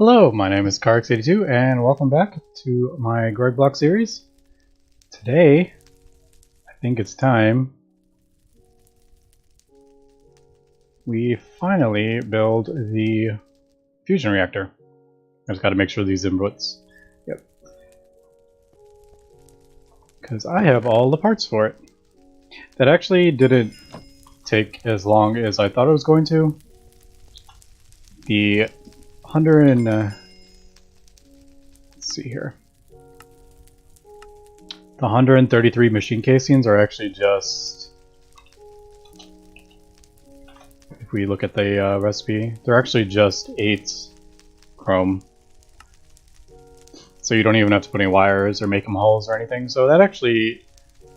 Hello, my name is Carx82 and welcome back to my GregBlock series. Today, I think it's time we finally build the fusion reactor. I just got to make sure these inputs. Yep. Because I have all the parts for it. That actually didn't take as long as I thought it was going to. The 100 and let's see here. The 133 machine casings are actually just, if we look at the recipe, they're actually just 8 chrome. So you don't even have to put any wires or make them holes or anything. So that actually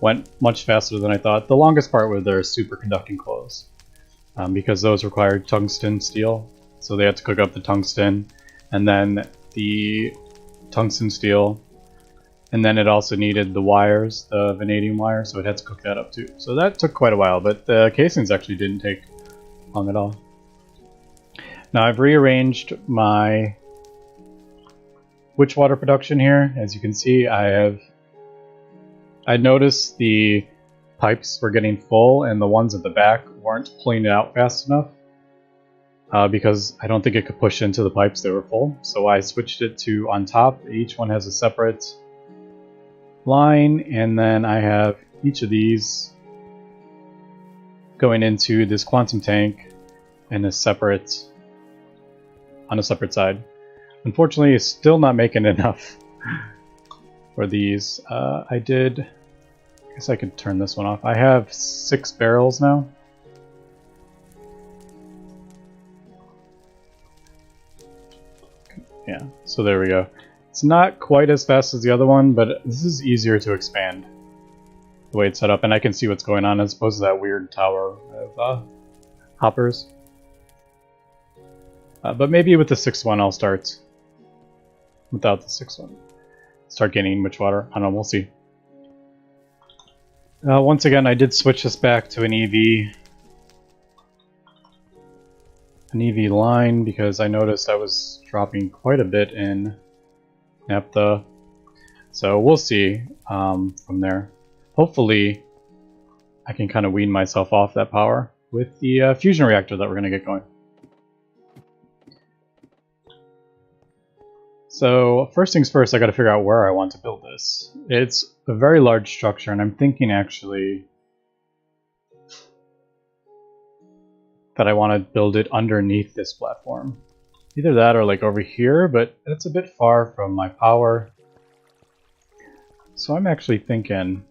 went much faster than I thought. The longest part were their superconducting clothes, because those required tungsten steel. So they had to cook up the tungsten, and then the tungsten steel, and then it also needed the wires, the vanadium wire, so it had to cook that up too. So that took quite a while, but the casings actually didn't take long at all. Now I've rearranged my witch water production here. As you can see, I noticed the pipes were getting full and the ones at the back weren't pulling it out fast enough. Because I don't think it could push into the pipes that were full. So I switched it to on top. Each one has a separate line, and then I have each of these going into this quantum tank in a separate, on a separate side. Unfortunately, it's still not making enough for these. I guess I could turn this one off. I have 6 barrels now. Yeah, so there we go. It's not quite as fast as the other one, but this is easier to expand the way it's set up, and I can see what's going on as opposed to that weird tower of hoppers. But maybe with the 6th one I'll start without the 6th one. Start getting much water. I don't know, we'll see. Once again, I did switch this back to an EV line because I noticed I was dropping quite a bit in naphtha. So we'll see from there. Hopefully I can kind of wean myself off that power with the fusion reactor that we're going to get going. So first things first, I got to figure out where I want to build this. It's a very large structure, and I'm thinking actually that I want to build it underneath this platform. Either that or like over here, but it's a bit far from my power. So I'm actually thinking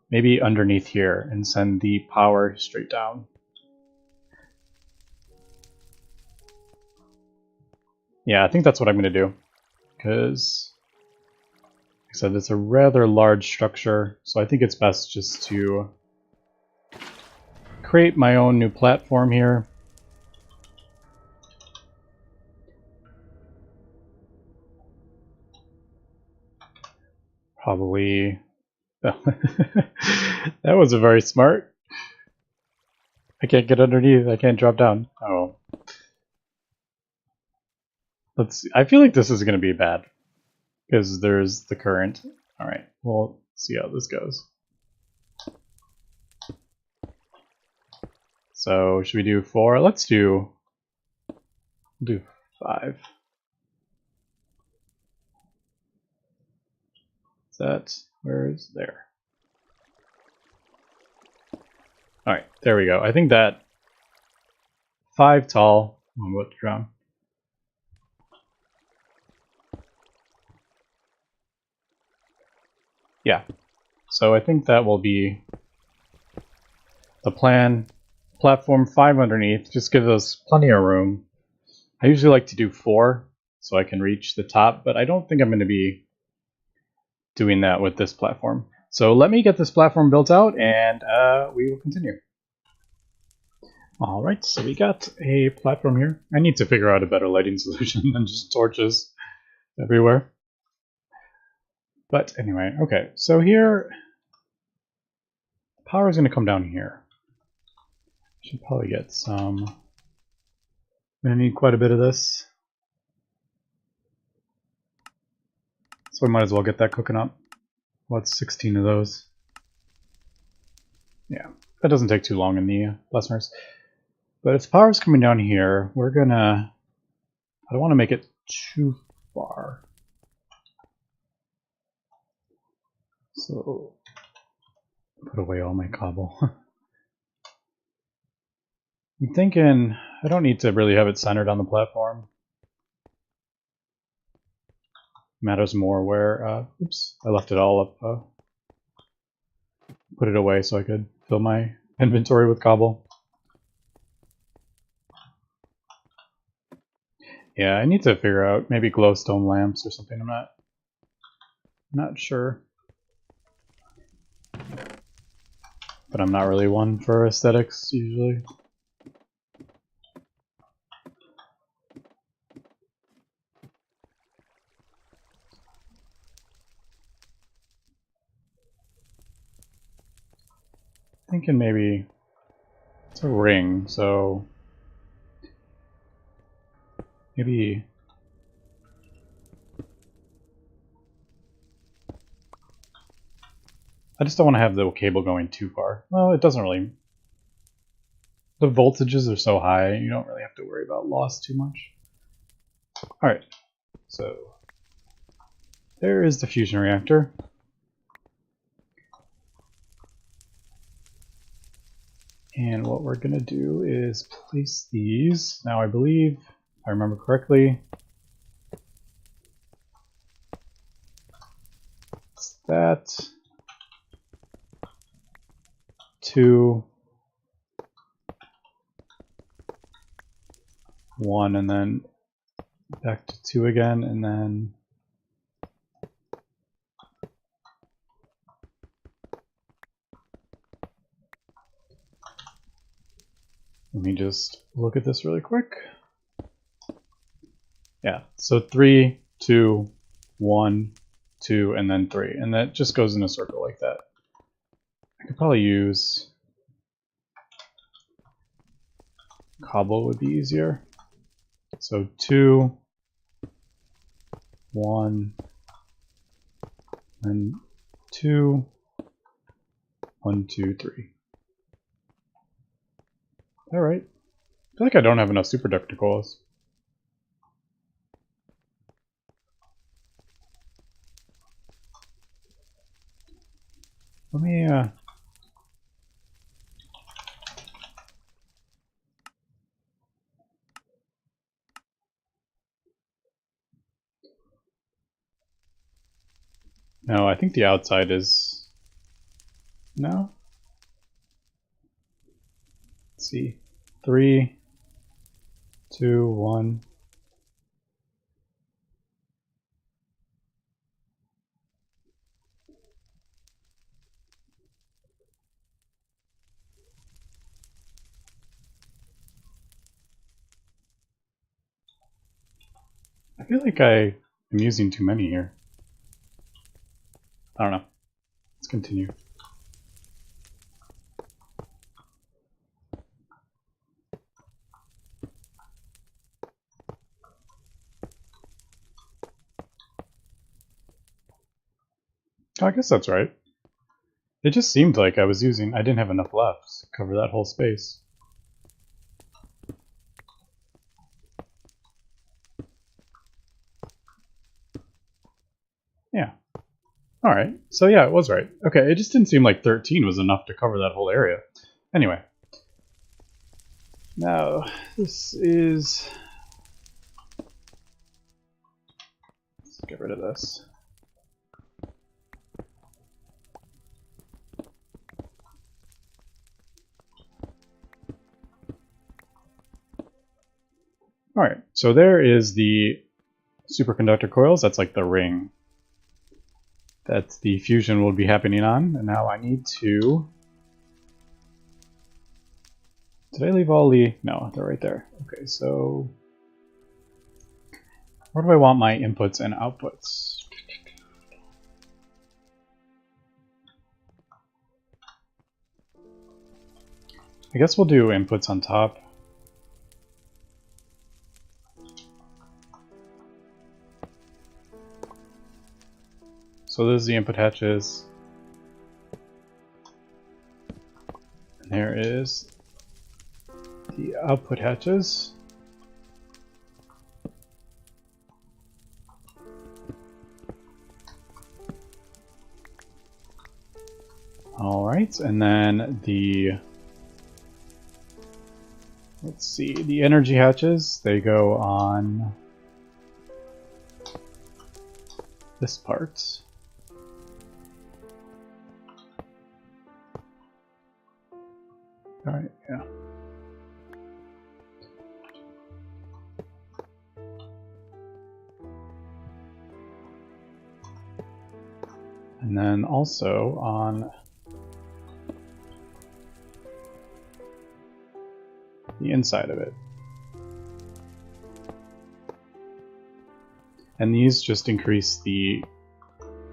maybe underneath here and send the power straight down. Yeah, I think that's what I'm going to do, because like I said, it's a rather large structure, so I think it's best just to create my own new platform here. Probably... that was a very smart. I can't get underneath, I can't drop down. Oh. Let's see. I feel like this is going to be bad, because there's the current. Alright, we'll see how this goes. So, should we do 4? Let's do 5. Where's there? Alright, there we go. I think that 5 tall. I'm about to drown. Yeah, so I think that will be the plan. Platform 5 underneath, just gives us plenty of room. I usually like to do 4 so I can reach the top, but I don't think I'm going to be doing that with this platform. So let me get this platform built out and we will continue. Alright, so we got a platform here. I need to figure out a better lighting solution than just torches everywhere. But anyway, okay, so here, power is going to come down here. Should probably get some. I'm gonna need quite a bit of this, so I might as well get that cooking up. What's 16 of those? Yeah, that doesn't take too long in the Blessmers. But if power's coming down here, we're gonna. I don't want to make it too far. So put away all my cobble. I'm thinking I don't need to really have it centered on the platform. Matters more where, oops, I left it all up, put it away so I could fill my inventory with cobble. Yeah, I need to figure out maybe glowstone lamps or something. I'm not sure. But I'm not really one for aesthetics usually. Thinking maybe it's a ring, so maybe I just don't want to have the cable going too far. Well, it doesn't really. The voltages are so high, you don't really have to worry about loss too much. Alright, so there is the fusion reactor. And what we're going to do is place these. Now I believe, if I remember correctly, it's that, 2, 1, and then back to 2 again, and then let me just look at this really quick. Yeah, so 3, 2, 1, 2, and then 3. And that just goes in a circle like that. I could probably use cobble would be easier. So 2, 1, and 2, 1, 2, 3. Alright. I feel like I don't have enough superconductor coils. Let me, no, I think the outside is... No? Let's see. 3, 2, 1. I feel like I am using too many here. I don't know. Let's continue. Oh, I guess that's right. It just seemed like I didn't have enough left to cover that whole space. Yeah. Alright, so yeah, it was right. Okay, it just didn't seem like 13 was enough to cover that whole area. Anyway. Now, this is... Let's get rid of this. Alright, so there is the superconductor coils. That's like the ring that the fusion will be happening on. And now I need to... Did I leave all the... No, they're right there. Okay, so... Where do I want my inputs and outputs? I I guess we'll do inputs on top. So this is the input hatches. And there is the output hatches. Alright, and then let's see, the energy hatches, they go on this part. Alright, yeah. And then also on the inside of it. And these just increase the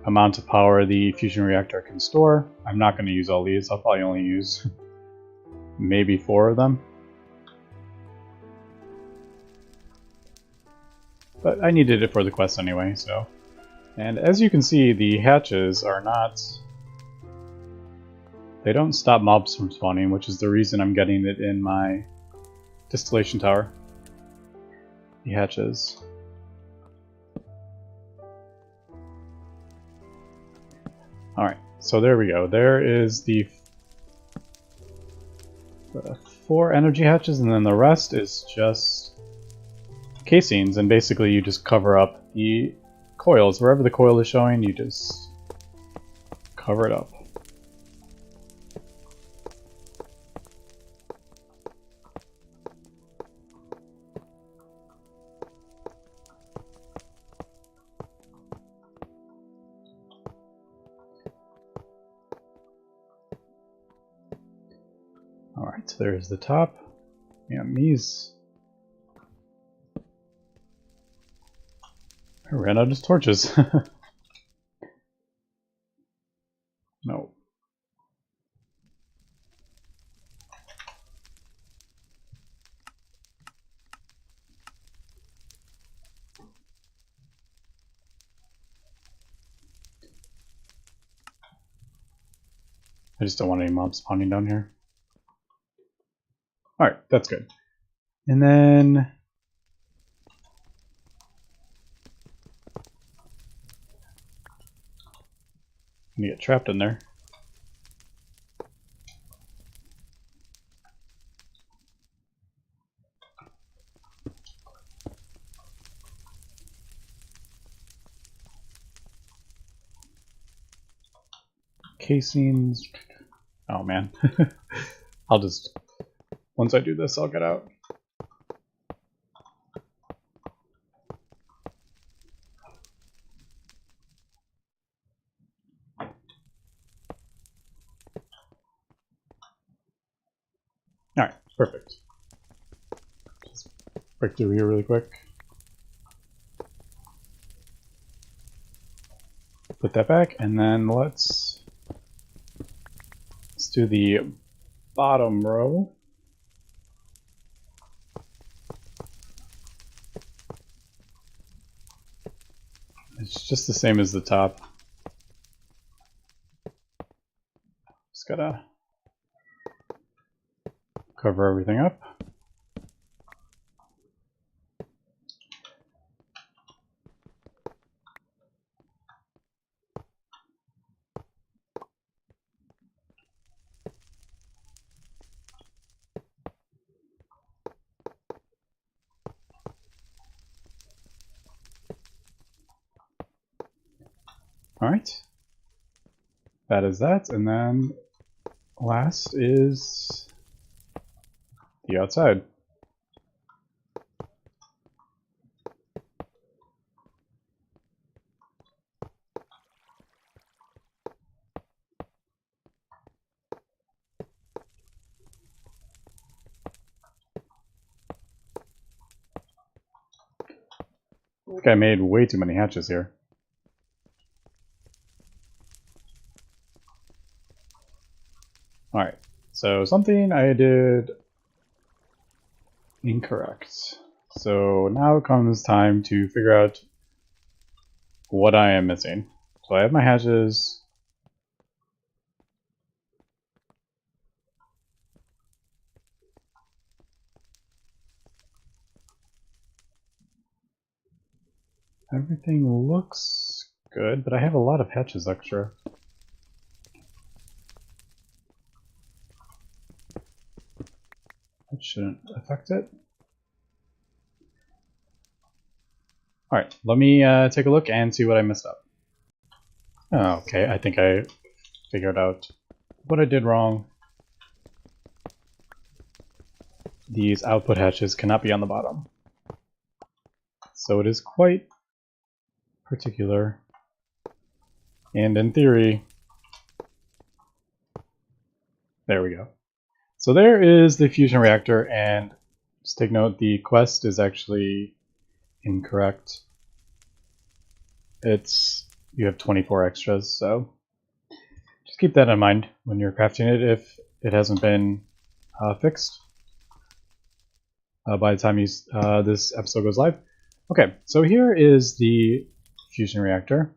amount of power the fusion reactor can store. I'm not going to use all these, I'll probably only use maybe 4 of them. But I needed it for the quest anyway, so. And as you can see, the hatches are not... They don't stop mobs from spawning, which is the reason I'm getting it in my distillation tower. The hatches. Alright, so there we go. There is the 4 energy hatches, and then the rest is just casings, and basically you just cover up the coils. Wherever the coil is showing, you just cover it up. Alright, so there's the top. And these... I ran out of torches. No. I just don't want any mobs spawning down here. Alright, that's good. And then... You get trapped in there. Casings. Oh man. I'll just... Once I do this, I'll get out. Alright, perfect. Just break through here really quick. Put that back, and then let's do the bottom row. It's just the same as the top. Just gotta cover everything up. Alright, that is that, and then last is the outside. I think I made way too many hatches here. Alright, So something I did incorrect. So now comes time to figure out what I am missing. So I have my hatches. Everything looks good, but I have a lot of hatches extra. That shouldn't affect it. Alright, let me take a look and see what I messed up. Oh, okay, I think I figured out what I did wrong. These output hatches cannot be on the bottom. So it is quite particular. And in theory, there we go. So there is the fusion reactor, and just take note, the quest is actually incorrect. You have 24 extras, so just keep that in mind when you're crafting it if it hasn't been fixed by the time this episode goes live. Okay, so here is the fusion reactor.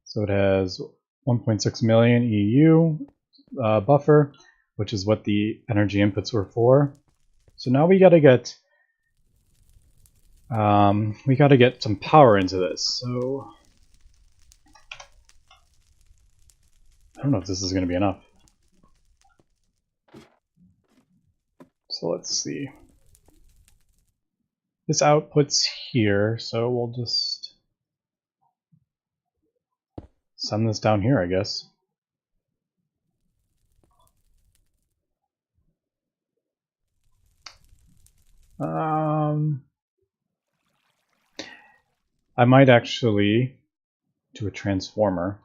So it has 1.6 million EU buffer, which is what the energy inputs were for. So now we gotta get some power into this. So I don't know if this is gonna be enough. So let's see. This output's here, so we'll just send this down here, I guess. I might actually do a transformer.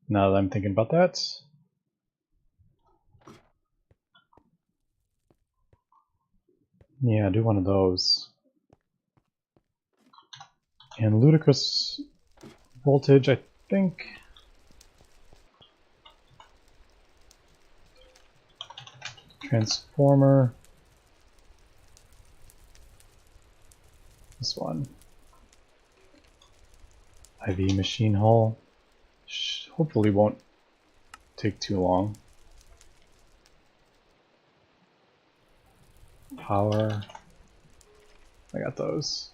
Now that I'm thinking about that. Yeah, do one of those. And ludicrous voltage, I think. Transformer. This one. IV machine hull. Hopefully won't take too long. Power. I got those.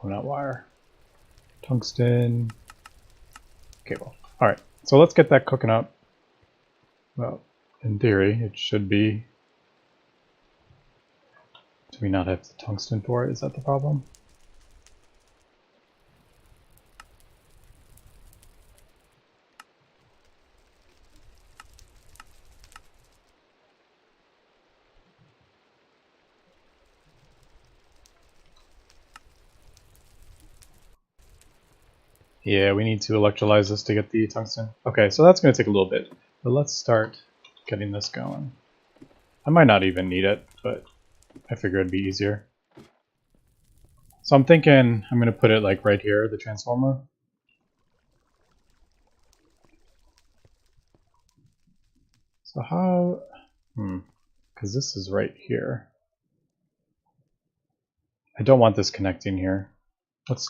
Oh, not wire. Tungsten. Cable. Alright, so let's get that cooking up. Well, in theory, it should be. Do we not have the tungsten for it? Is that the problem? Yeah, we need to electrolyze this to get the tungsten. Okay, so that's going to take a little bit, but let's start getting this going. I might not even need it, but I figure it'd be easier. So I'm thinking I'm going to put it like right here, the transformer. So how... because this is right here. I don't want this connecting here. Let's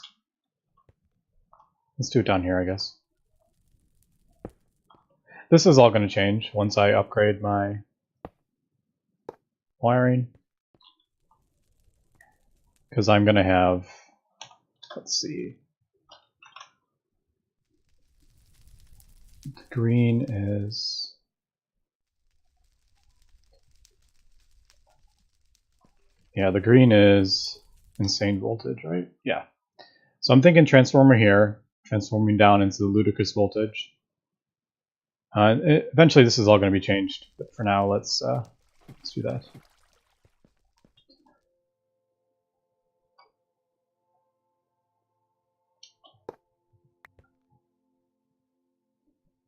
do it down here, I guess. This is all going to change once I upgrade my wiring. Because I'm going to have, let's see, the green is, yeah, the green is insane voltage, right? Yeah. So I'm thinking transformer here, transforming down into the ludicrous voltage. Eventually this is all going to be changed, but for now let's do that.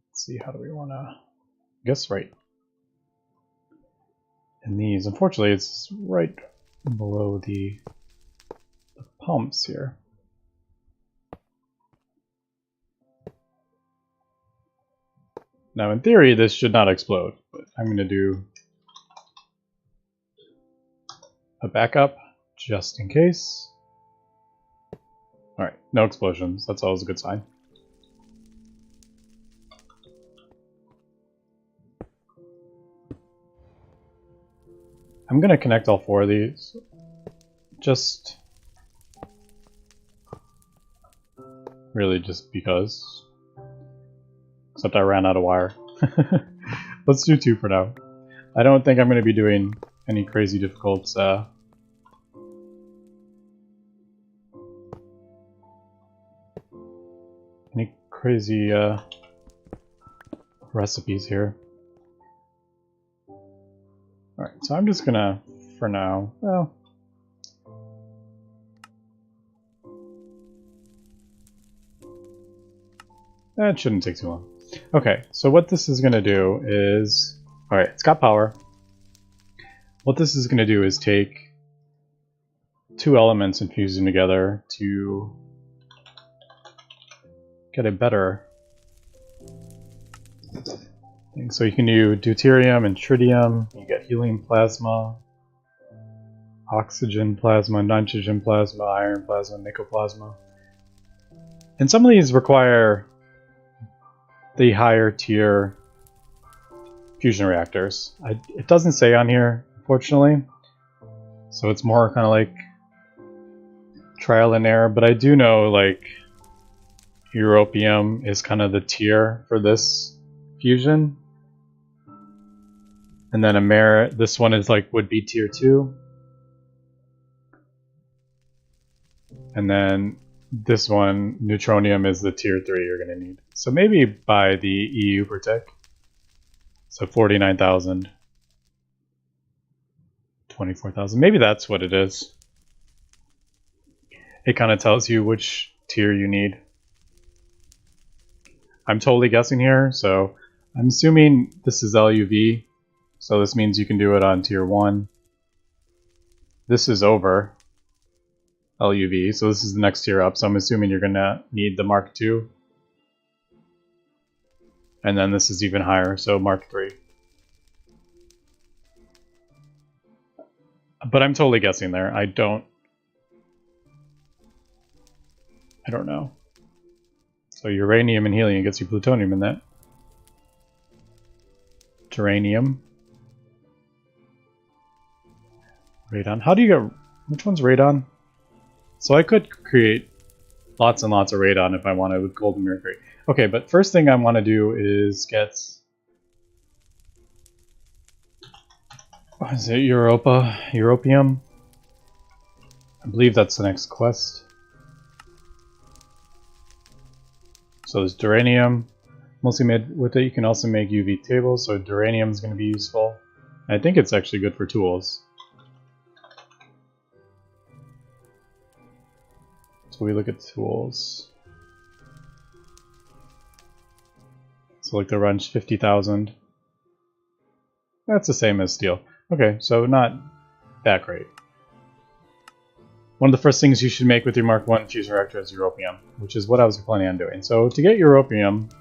Let's see, how do we want to, I guess right And these, unfortunately, it's right below the pumps here. Now, in theory, this should not explode, but I'm going to do a backup just in case. Alright, no explosions. That's always a good sign. I'm going to connect all 4 of these. Just really just because. Except I ran out of wire. Let's do 2 for now. I don't think I'm going to be doing any crazy difficult crazy recipes here. Alright, so I'm just gonna, for now, well, that shouldn't take too long. Okay, so what this is gonna do is, alright, it's got power. What this is gonna do is take 2 elements and fuse them together to get a better thing. So you can do deuterium and tritium, you get helium plasma, oxygen plasma, nitrogen plasma, iron plasma, nickel plasma. And some of these require the higher tier fusion reactors. It doesn't say on here, unfortunately, so it's more kind of like trial and error, but I do know like Europium is kind of the tier for this fusion, and then this one is like would be tier 2, and then this one, neutronium, is the tier 3 you're going to need. So maybe buy the EU Protec. So 49,000, 24,000. Maybe that's what it is. It kind of tells you which tier you need. I'm totally guessing here, so I'm assuming this is LUV, so this means you can do it on tier 1. This is over LUV, so this is the next tier up, so I'm assuming you're gonna need the Mark II. And then this is even higher, so Mark III. But I'm totally guessing there. I don't know. So uranium and helium gets you plutonium in that. Geranium. Radon. How do you get... Which one's radon? So I could create lots and lots of radon if I wanted with gold and mercury. Okay, but first thing I want to do is get... What is it? Europium? I believe that's the next quest. So there's duranium, mostly made with it. You can also make UV tables, so duranium is going to be useful. And I think it's actually good for tools. So we look at tools. So like the wrench, 50,000. That's the same as steel. Okay, so not that great. One of the first things you should make with your Mark I fusion reactor is Europium, which is what I was planning on doing. So to get Europium,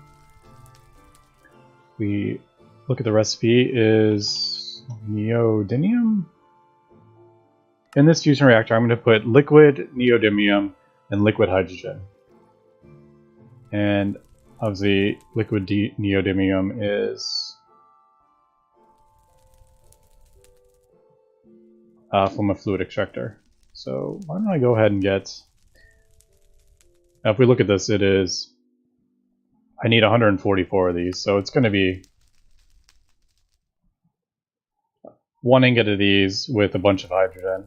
we look at the recipe is neodymium. In this fusion reactor, I'm going to put liquid neodymium and liquid hydrogen. And obviously, liquid neodymium is from a fluid extractor. So why don't I go ahead and get... Now if we look at this, it is... I need 144 of these, so it's going to be 1 ingot of these with a bunch of hydrogen.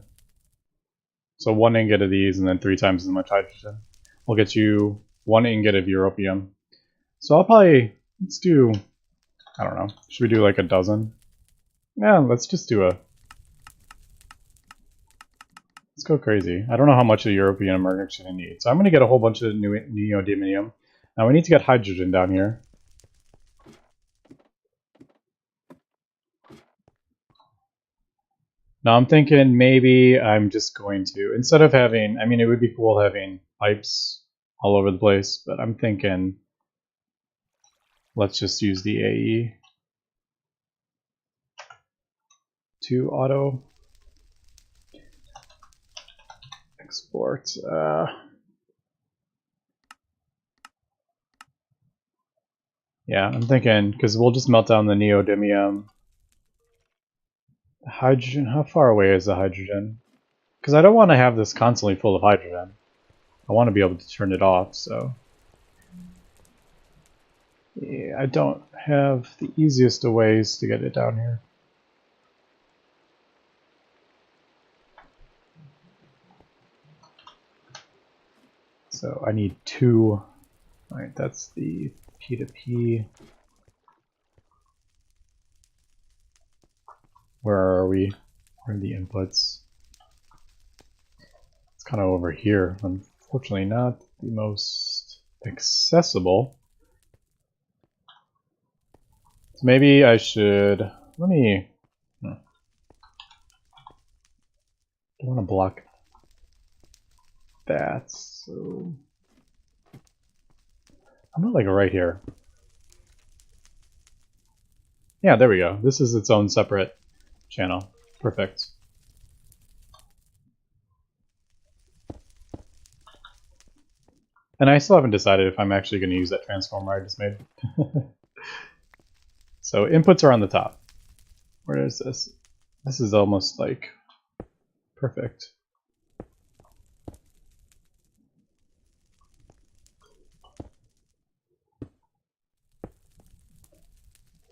So 1 ingot of these and then 3 times as much hydrogen will get you 1 ingot of europium. So I'll probably... Let's do... I don't know. Should we do like a dozen? Yeah, let's just do a... Let's go crazy. I don't know how much of the Europium we're actually going to need. So I'm going to get a whole bunch of neodymium. Now we need to get hydrogen down here. Now I'm thinking maybe I'm just going to, instead of having, I mean, it would be cool having pipes all over the place, but I'm thinking let's just use the AE to auto export. Yeah, I'm thinking, because we'll just melt down the neodymium. Hydrogen, how far away is the hydrogen? Because I don't want to have this constantly full of hydrogen. I want to be able to turn it off, so. Yeah, I don't have the easiest of ways to get it down here. So I need 2. Alright, that's the P2P. Where are we? Where are the inputs? It's kind of over here. Unfortunately, not the most accessible. So maybe I should. Let me. I don't want to block that. So I'm not like right here. Yeah, there we go. This is its own separate channel. Perfect. And I still haven't decided if I'm actually going to use that transformer I just made. So inputs are on the top. Where is this? This is almost like perfect.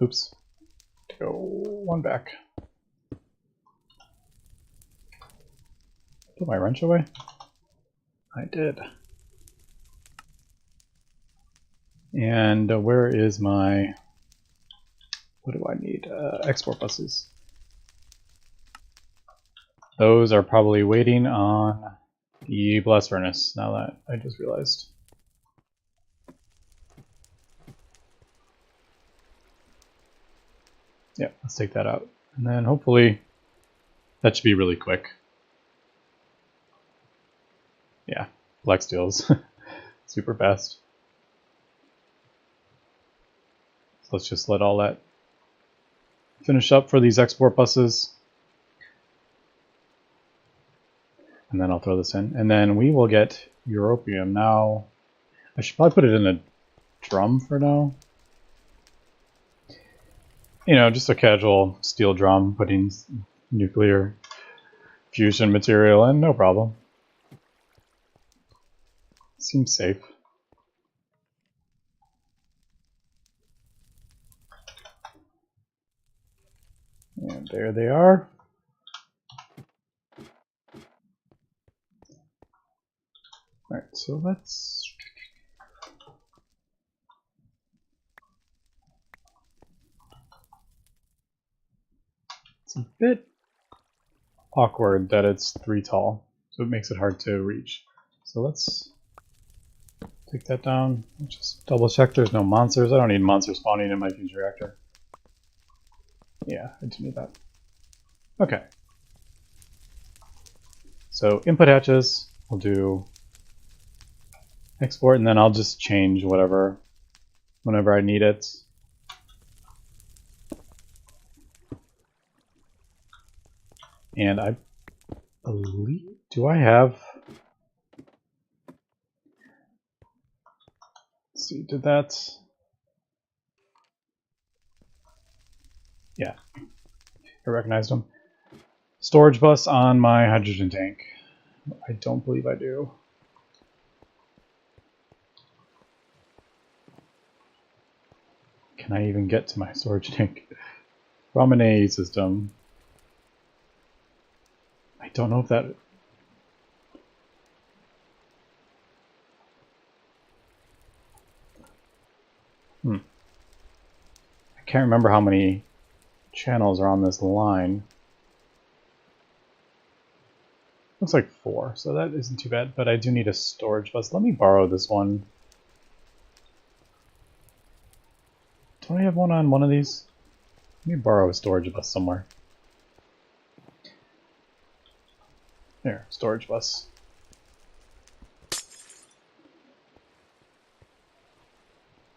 Oops. Go one back. Put my wrench away? I did. And where is my, what do I need? Export buses. Those are probably waiting on the blast furnace, now that I just realized. Yeah, let's take that out. And then hopefully that should be really quick. Yeah, black steel's super fast. So let's just let all that finish up for these export buses. And then I'll throw this in. And then we will get Europium. Now, I should probably put it in a drum for now. You know, just a casual steel drum, putting nuclear fusion material in, no problem. Seems safe. And there they are. Alright, so let's... It's a bit awkward that it's 3 tall, so it makes it hard to reach. So let's take that down. Just double check there's no monsters. I don't need monsters spawning in my fusion reactor. Yeah, I do need that. Okay. So input hatches, we'll do export, and then I'll just change whatever whenever I need it. And I believe, do I have, let's see, did that, yeah, I recognized them. Storage bus on my hydrogen tank. I don't believe I do. Can I even get to my storage tank? From an A system. I don't know if that... I can't remember how many channels are on this line. Looks like 4, so that isn't too bad, but I do need a storage bus. Let me borrow this one. Don't I have one on one of these? Let me borrow a storage bus somewhere. There, storage bus.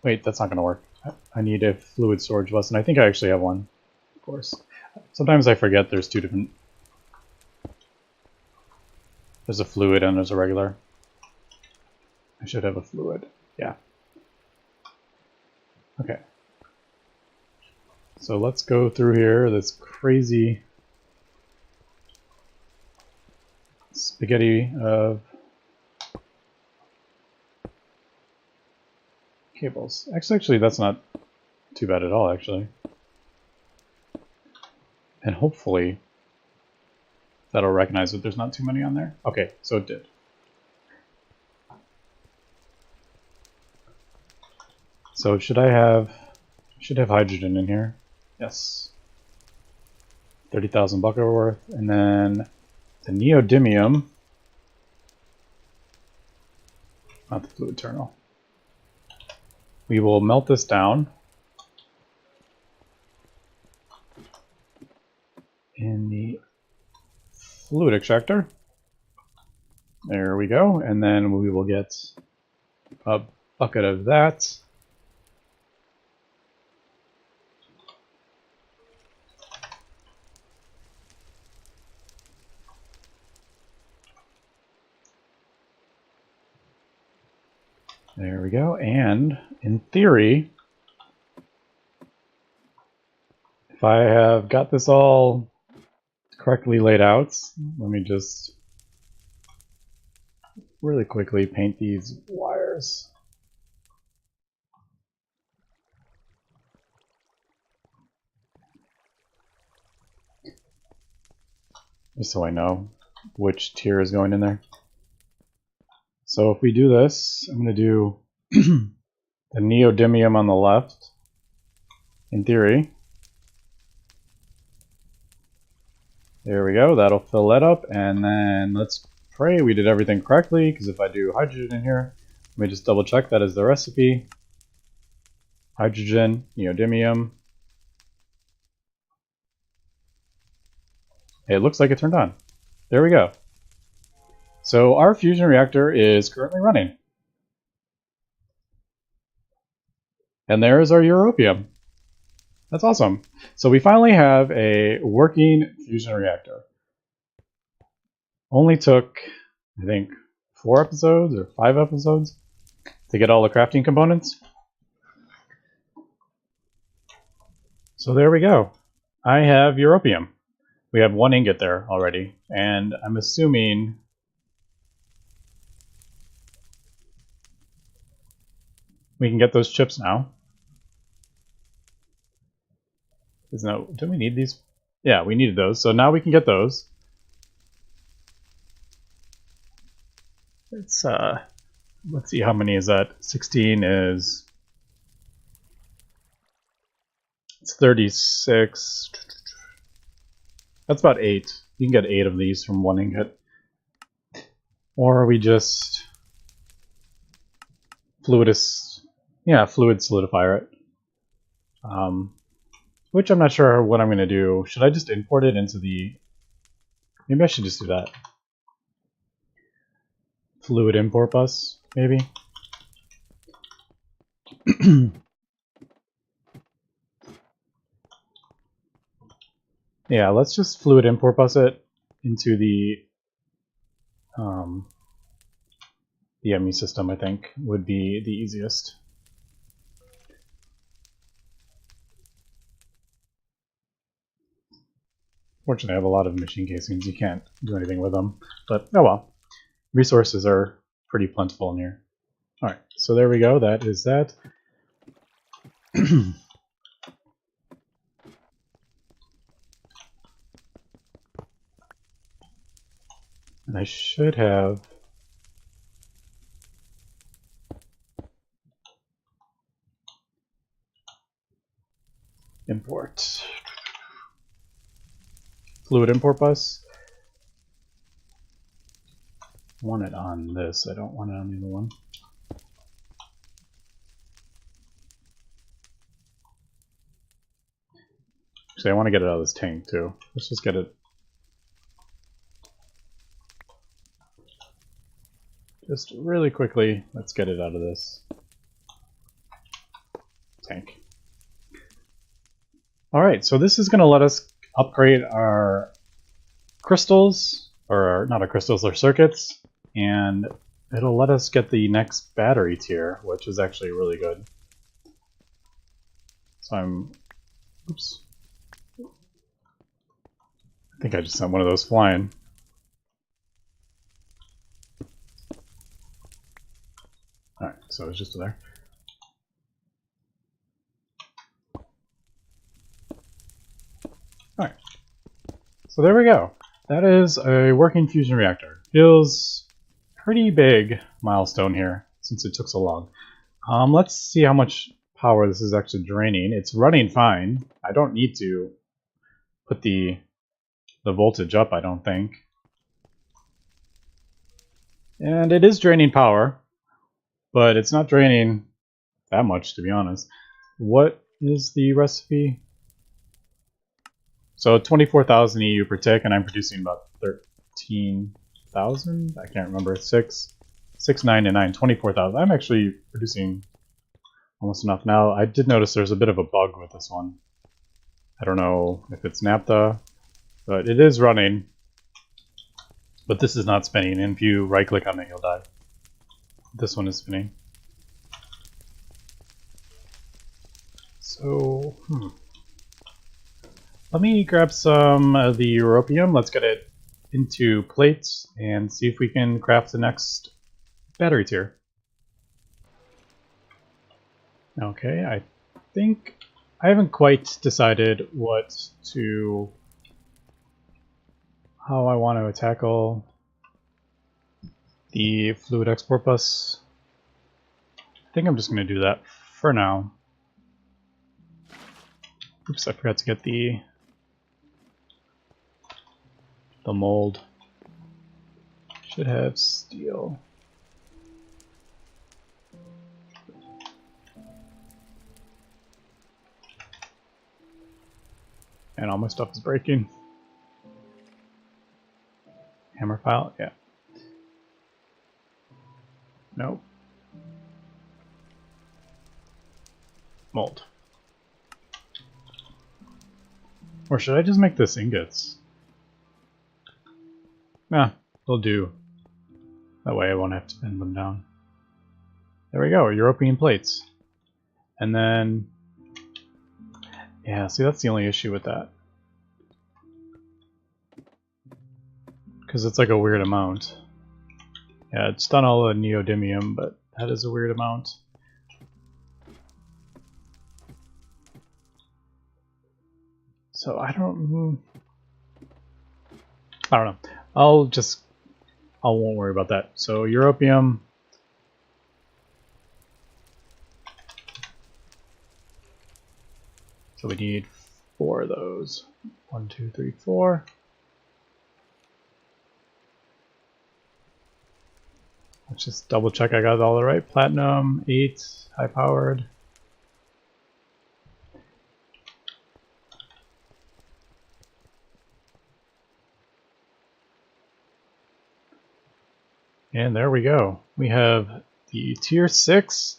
Wait, that's not going to work. I need a fluid storage bus, and I think I actually have one, of course. Sometimes I forget there's two different... There's a fluid and there's a regular. I should have a fluid. Yeah. Okay. So let's go through here, this crazy spaghetti of cables. Actually, that's not too bad at all, actually. And hopefully that'll recognize that there's not too many on there. Okay, so it did. So should have hydrogen in here. Yes. 30,000 bucket worth. And then the neodymium. Not the fluid terminal. We will melt this down in the fluid extractor. There we go. And then we will get a bucket of that. There we go. And in theory, if I have got this all correctly laid out, let me just really quickly paint these wires. Just so I know which tier is going in there. So if we do this, I'm going to do the neodymium on the left, in theory. There we go, that'll fill that up, and then let's pray we did everything correctly, because if I do hydrogen in here, let me just double check that is the recipe. Hydrogen, neodymium. It looks like it turned on. There we go. So our fusion reactor is currently running. And there is our Europium. That's awesome. So we finally have a working fusion reactor. Only took, I think, 4 episodes or 5 episodes to get all the crafting components. So there we go. I have Europium. We have 1 ingot there already, and I'm assuming we can get those chips now. Don't we need these? Yeah, we needed those, so now we can get those. It's let's see, how many is that? 16 is... It's 36. That's about 8. You can get 8 of these from 1 ingot. Or we just fluid solidifier it. Which I'm not sure what I'm going to do. Should I just import it into the... Maybe I should just do that. Fluid import bus, maybe? Yeah, let's just fluid import bus it into the ME system, I think, would be the easiest. Fortunately, I have a lot of machine casings. You can't do anything with them, but oh well. Resources are pretty plentiful in here. Alright, so there we go. That is that. And I should have... import. Fluid import bus. I want it on this. I don't want it on the other one. Actually, I want to get it out of this tank too. Let's just get it. just really quickly, let's get it out of this tank. Alright, so this is going to let us upgrade our crystals, or not our crystals, our circuits, and it'll let us get the next battery tier, which is actually really good. So oops. I think I just sent one of those flying. Alright, so it's just there. Alright, so there we go. That is a working fusion reactor. Feels pretty big milestone here since it took so long. Let's see how much power this is actually draining. It's running fine. I don't need to put the voltage up, I don't think. And it is draining power, but it's not draining that much, to be honest. What is the recipe? So 24,000 EU per tick, and I'm producing about 13,000? I can't remember. 6, 9, and 9, 24,000. I'm actually producing almost enough now. I did notice there's a bit of a bug with this one. I don't know if it's naphtha, but it is running. But this is not spinning, and if you right click on it, you'll die. This one is spinning. So, let me grab some of the Europium. Let's get it into plates and see if we can craft the next battery tier. Okay, I think I haven't quite decided how I want to tackle the fluid export bus. I think I'm just going to do that for now. Oops, I forgot to get the mold. Should have steel. And all my stuff is breaking. Hammer file? Yeah. Nope. Mold. Or should I just make this ingots? Nah, they'll do. That way I won't have to bend them down. There we go, European plates. And then... yeah, see, that's the only issue with that. Because it's like a weird amount. Yeah, it's done all the neodymium, but that is a weird amount. So I won't know. I won't worry about that. So Europium. So we need 4 of those. 1, 2, 3, 4. Let's just double check I got it all right. Platinum, 8, high powered. And there we go. We have the tier 6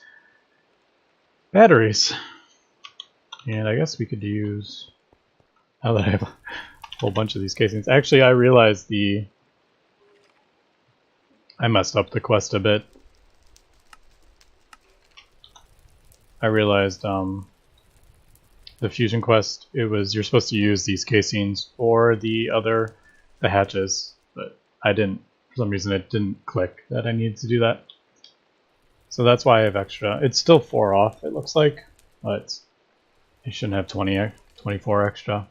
batteries. And I guess we could use, now that I have a whole bunch of these casings. Actually, I realized I messed up the quest a bit. I realized the fusion quest, you're supposed to use these casings for the hatches, but I didn't. For some reason it didn't click that I needed to do that. So that's why I have extra. It's still 4 off, it looks like, but I shouldn't have 24 extra.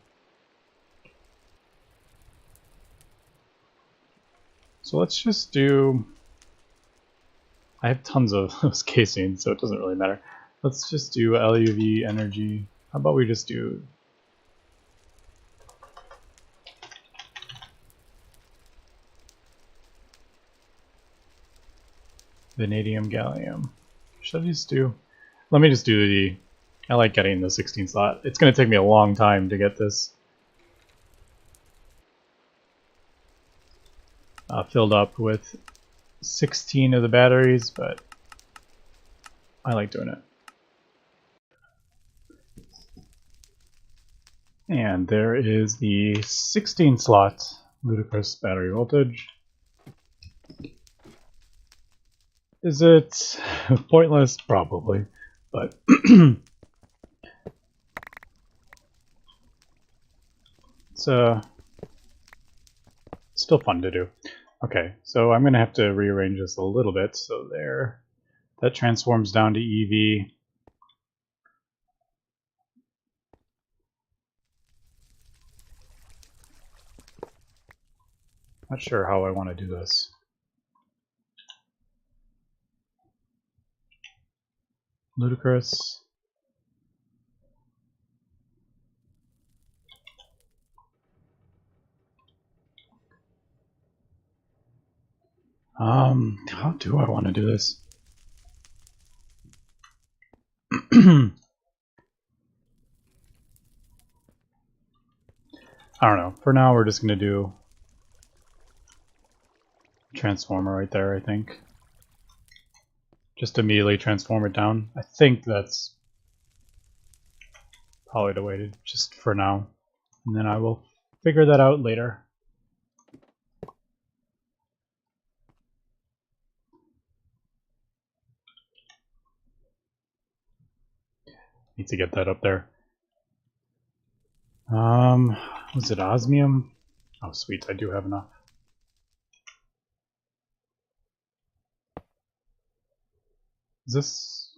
So let's just do... I have tons of those casings, so it doesn't really matter. Let's just do LUV energy. How about we just do... vanadium, gallium. Should I just do... let me just do the... I like getting the 16 slot. It's going to take me a long time to get this filled up with 16 of the batteries, but I like doing it. And there is the 16 slot ludicrous battery voltage. Is it pointless? Probably, but it's still fun to do. Okay, so I'm going to have to rearrange this a little bit. So there, that transforms down to EV. Not sure how I want to do this. Ludicrous. How do I want to do this? I don't know. For now, we're just going to do transformer right there, I think. Just immediately transform it down. I think that's probably the way to just for now. And then I will figure that out later. Need to get that up there. Was it osmium? Oh, sweet, I do have enough. Is this...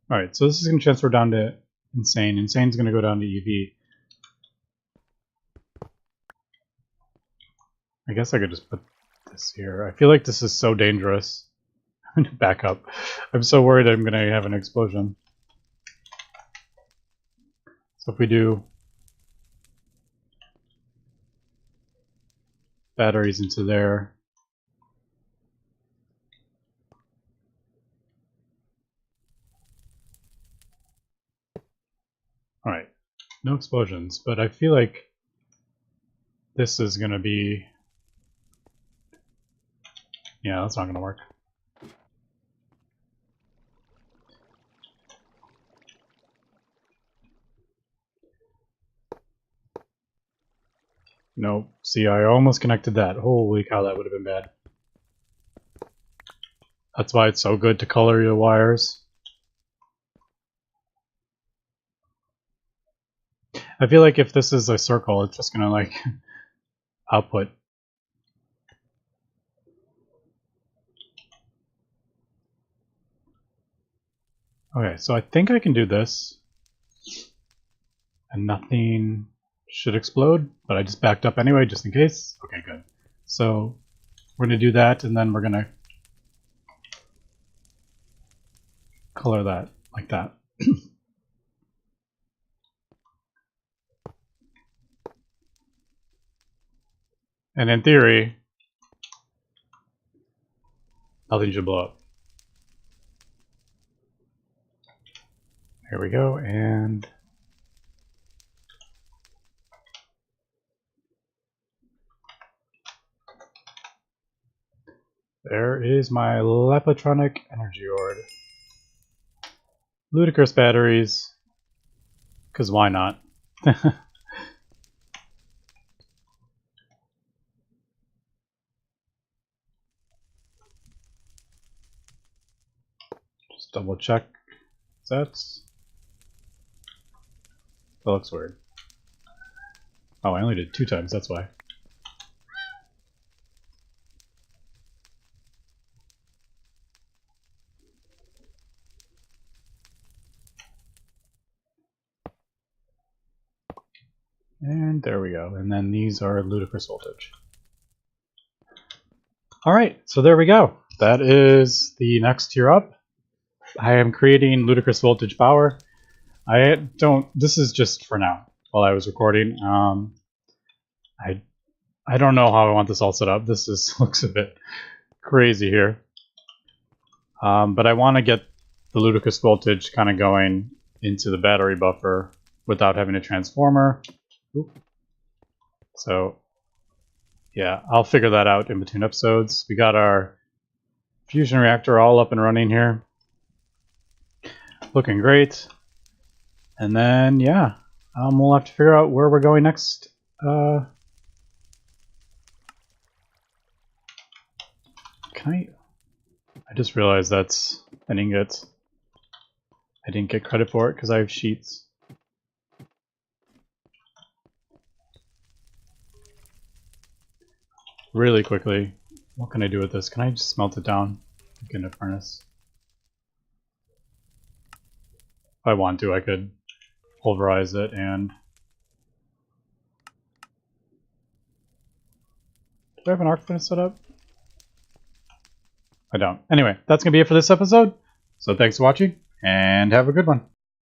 Alright, so this is going to transfer down to insane. Insane's going to go down to EV. I guess I could just put this here. I feel like this is so dangerous. I'm going to back up. I'm so worried I'm going to have an explosion. So if we do batteries into there. Alright, no explosions, but I feel like this is going to be... Yeah, that's not going to work. Nope. See, I almost connected that. Holy cow, that would have been bad. That's why it's so good to color your wires. I feel like if this is a circle, it's just gonna like output. Okay, so I think I can do this. And nothing should explode, but I just backed up anyway, just in case. Okay, good. So we're gonna do that, and then we're gonna color that like that. And in theory, nothing should blow up. Here we go, and there is my Lepotronic energy ord. Ludicrous batteries, because why not? Just double check. That looks weird. Oh, I only did 2 times, that's why. And there we go. And then these are ludicrous voltage. Alright, so there we go. That is the next tier up. I am creating ludicrous voltage power. This is just for now while I was recording. I don't know how I want this all set up. This looks a bit crazy here. But I want to get the ludicrous voltage kind of going into the battery buffer without having a transformer. Oop. So yeah, I'll figure that out in between episodes. We got our fusion reactor all up and running here. Looking great. And then, yeah, we'll have to figure out where we're going next. Can I just realized that's an ingot. I didn't get credit for it because I have sheets. Really quickly, what can I do with this? Can I just smelt it down? Get in a furnace. If I want to, I could pulverize it and... Do I have an arc furnace set up? I don't. Anyway, that's going to be it for this episode. So thanks for watching, and have a good one.